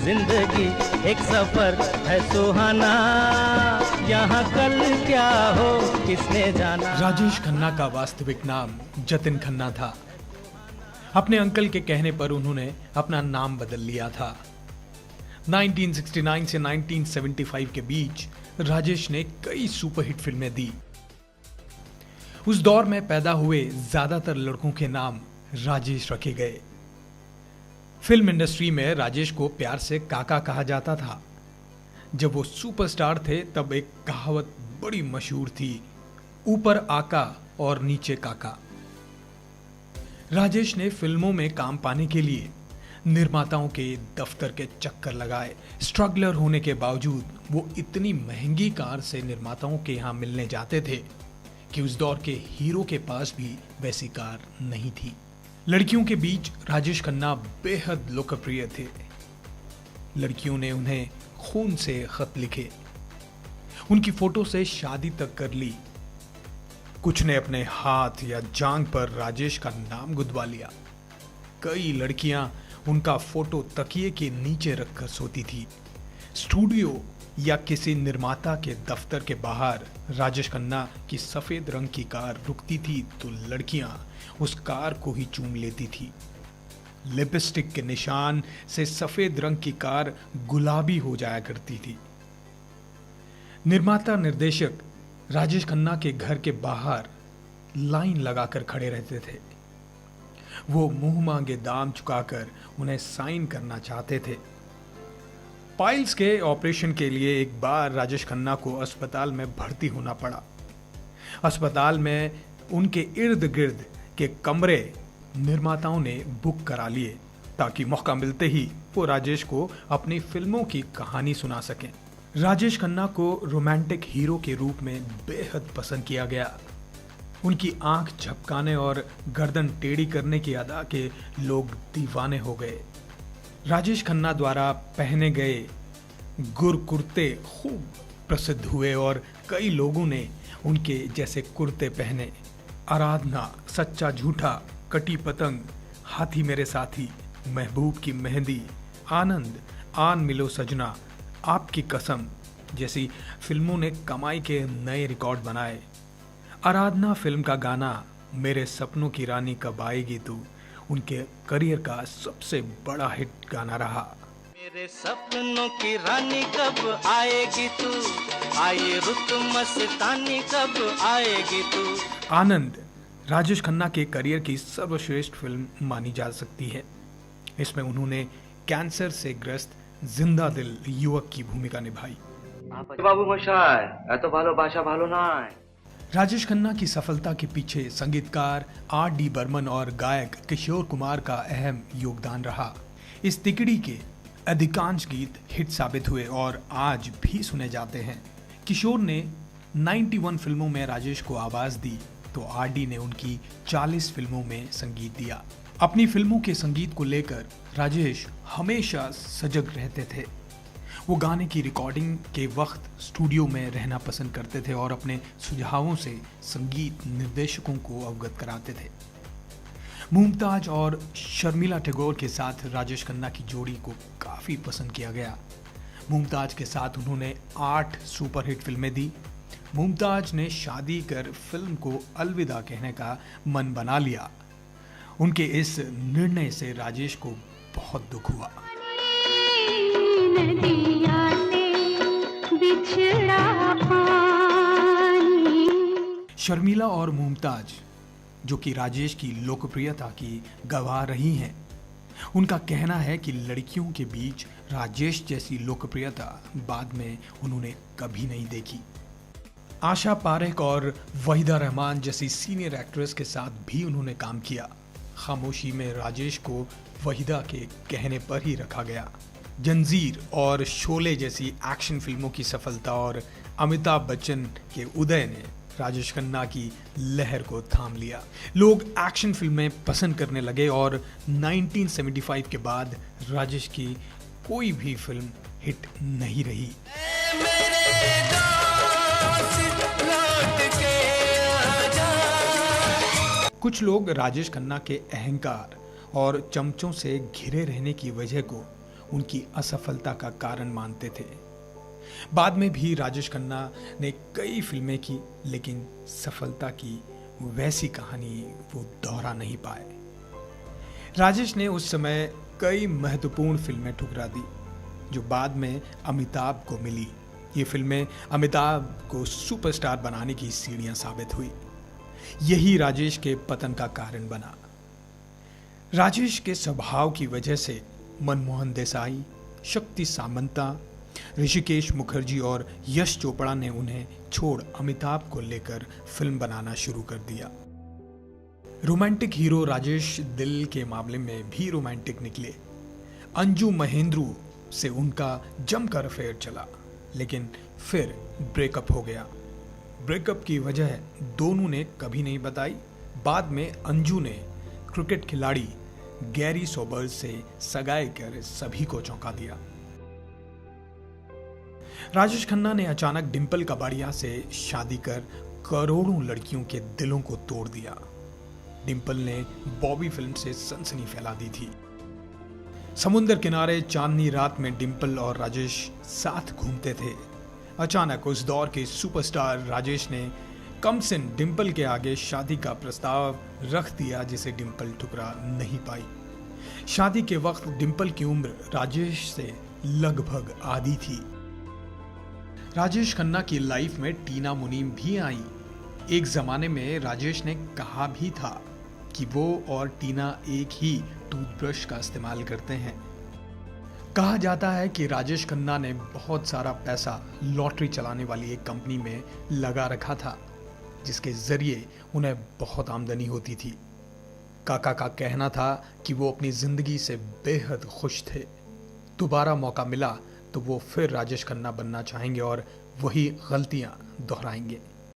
जिंदगी एक सफर है सुहाना, यहाँ कल क्या हो किसने जाना। राजेश खन्ना का वास्तविक नाम जतिन खन्ना था। अपने अंकल के कहने पर उन्होंने अपना नाम बदल लिया था। 1969 से 1975 के बीच राजेश ने कई सुपरहिट फिल्में दी। उस दौर में पैदा हुए ज्यादातर लड़कों के नाम राजेश रखे गए। फिल्म इंडस्ट्री में राजेश को प्यार से काका कहा जाता था। जब वो सुपरस्टार थे तब एक कहावत बड़ी मशहूर थी, ऊपर आका और नीचे काका। राजेश ने फिल्मों में काम पाने के लिए निर्माताओं के दफ्तर के चक्कर लगाए। स्ट्रगलर होने के बावजूद वो इतनी महंगी कार से निर्माताओं के यहाँ मिलने जाते थे कि उस दौर के हीरो के पास भी वैसी कार नहीं थी। लड़कियों के बीच राजेश खन्ना बेहद लोकप्रिय थे। लड़कियों ने उन्हें खून से खत लिखे, उनकी फोटो से शादी तक कर ली। कुछ ने अपने हाथ या जांग पर राजेश का नाम गुदवा लिया। कई लड़कियां उनका फोटो तकिए के नीचे रखकर सोती थी। स्टूडियो या किसी निर्माता के दफ्तर के बाहर राजेश खन्ना की सफेद रंग की कार रुकती थी तो लड़कियां उस कार को ही चूम लेती थी। लिपस्टिक के निशान से सफेद रंग की कार गुलाबी हो जाया करती थी। निर्माता निर्देशक राजेश खन्ना के घर के बाहर लाइन लगाकर खड़े रहते थे। वो मुंह मांगे दाम चुकाकर उन्हें साइन करना चाहते थे। पाइल्स के ऑपरेशन के लिए एक बार राजेश खन्ना को अस्पताल में भर्ती होना पड़ा। अस्पताल में उनके इर्द गिर्द के कमरे निर्माताओं ने बुक करा लिए ताकि मौका मिलते ही वो राजेश को अपनी फिल्मों की कहानी सुना सकें। राजेश खन्ना को रोमांटिक हीरो के रूप में बेहद पसंद किया गया। उनकी आंख झपकाने और गर्दन टेढ़ी करने की अदा के लोग दीवाने हो गए। राजेश खन्ना द्वारा पहने गए गुर कुर्ते खूब प्रसिद्ध हुए और कई लोगों ने उनके जैसे कुर्ते पहने। आराधना, सच्चा झूठा, कटी पतंग, हाथी मेरे साथी, महबूब की मेहंदी, आनंद, आन मिलो सजना, आपकी कसम जैसी फिल्मों ने कमाई के नए रिकॉर्ड बनाए। आराधना फिल्म का गाना मेरे सपनों की रानी कब आएगी तू उनके करियर का सबसे बड़ा हिट गाना रहा। मेरे सपनों की रानी कब आएगी तू, आए रुत मस्तानी कब आएगी तू। आनंद राजेश खन्ना के करियर की सर्वश्रेष्ठ फिल्म मानी जा सकती है। इसमें उन्होंने कैंसर से ग्रस्त जिंदा दिल युवक की भूमिका निभाई। बाबू मशाय एत भालो बाशा भालो ना। राजेश खन्ना की सफलता के पीछे संगीतकार R.D. बर्मन और गायक किशोर कुमार का अहम योगदान रहा। इस तिकड़ी के अधिकांश गीत हिट साबित हुए और आज भी सुने जाते हैं। किशोर ने 91 फिल्मों में राजेश को आवाज दी तो R.D. ने उनकी 40 फिल्मों में संगीत दिया। अपनी फिल्मों के संगीत को लेकर राजेश हमेशा सजग रहते थे। वो गाने की रिकॉर्डिंग के वक्त स्टूडियो में रहना पसंद करते थे और अपने सुझावों से संगीत निर्देशकों को अवगत कराते थे। मुमताज और शर्मिला टैगोर के साथ राजेश खन्ना की जोड़ी को काफी पसंद किया गया। मुमताज के साथ उन्होंने 8 सुपरहिट फिल्में दी। मुमताज ने शादी कर फिल्म को अलविदा कहने का मन बना लिया। उनके इस निर्णय से राजेश को बहुत दुख हुआ। शर्मिला और मुमताज जो कि राजेश की लोकप्रियता की गवाह रही हैं, उनका कहना है कि लड़कियों के बीच राजेश जैसी लोकप्रियता बाद में उन्होंने कभी नहीं देखी। आशा पारेख और वहीदा रहमान जैसी सीनियर एक्ट्रेस के साथ भी उन्होंने काम किया। खामोशी में राजेश को वहीदा के कहने पर ही रखा गया। जंजीर और शोले जैसी एक्शन फिल्मों की सफलता और अमिताभ बच्चन के उदय ने राजेश खन्ना की लहर को थाम लिया। लोग एक्शन फिल्में पसंद करने लगे और 1975 के बाद राजेश की कोई भी फिल्म हिट नहीं रही। कुछ लोग राजेश खन्ना के अहंकार और चमचों से घिरे रहने की वजह को उनकी असफलता का कारण मानते थे। बाद में भी राजेश खन्ना ने कई फिल्में की, लेकिन सफलता की वैसी कहानी वो दोहरा नहीं पाए। राजेश ने उस समय कई महत्वपूर्ण फिल्में ठुकरा दी जो बाद में अमिताभ को मिली। ये फिल्में अमिताभ को सुपरस्टार बनाने की सीढ़ियां साबित हुई। यही राजेश के पतन का कारण बना। राजेश के स्वभाव की वजह से मनमोहन देसाई, शक्ति सामंता, ऋषिकेश मुखर्जी और यश चोपड़ा ने उन्हें छोड़ अमिताभ को लेकर फिल्म बनाना शुरू कर दिया। रोमांटिक हीरो राजेश दिल के मामले में भी रोमांटिक निकले। अंजू महेंद्रू से उनका जमकर अफेयर चला, लेकिन फिर ब्रेकअप हो गया। ब्रेकअप की वजह दोनों ने कभी नहीं बताई। बाद में अंजू ने क्रिकेट खिलाड़ी गैरी सोबर्स से सगाई कर सभी को चौंका दिया। राजेश खन्ना ने अचानक डिंपल कबाड़िया से शादी कर करोड़ों लड़कियों के दिलों को तोड़ दिया। डिंपल ने बॉबी फिल्म से सनसनी फैला दी थी। समुद्र किनारे चांदनी रात में डिंपल और राजेश साथ घूमते थे। अचानक उस दौर के सुपरस्टार राजेश ने कमसिन डिंपल के आगे शादी का प्रस्ताव रख दिया, जिसे डिंपल ठुकरा नहीं पाई। शादी के वक्त डिंपल की उम्र राजेश से लगभग आधी थी। राजेश खन्ना की लाइफ में टीना मुनीम भी आई। एक जमाने में राजेश ने कहा भी था कि वो और टीना एक ही टूथब्रश का इस्तेमाल करते हैं। कहा जाता है कि राजेश खन्ना ने बहुत सारा पैसा लॉटरी चलाने वाली एक कंपनी में लगा रखा था, जिसके जरिए उन्हें बहुत आमदनी होती थी। काका का कहना था कि वो अपनी जिंदगी से बेहद खुश थे। दोबारा मौका मिला तो वो फिर राजेश खन्ना बनना चाहेंगे और वही गलतियां दोहराएंगे।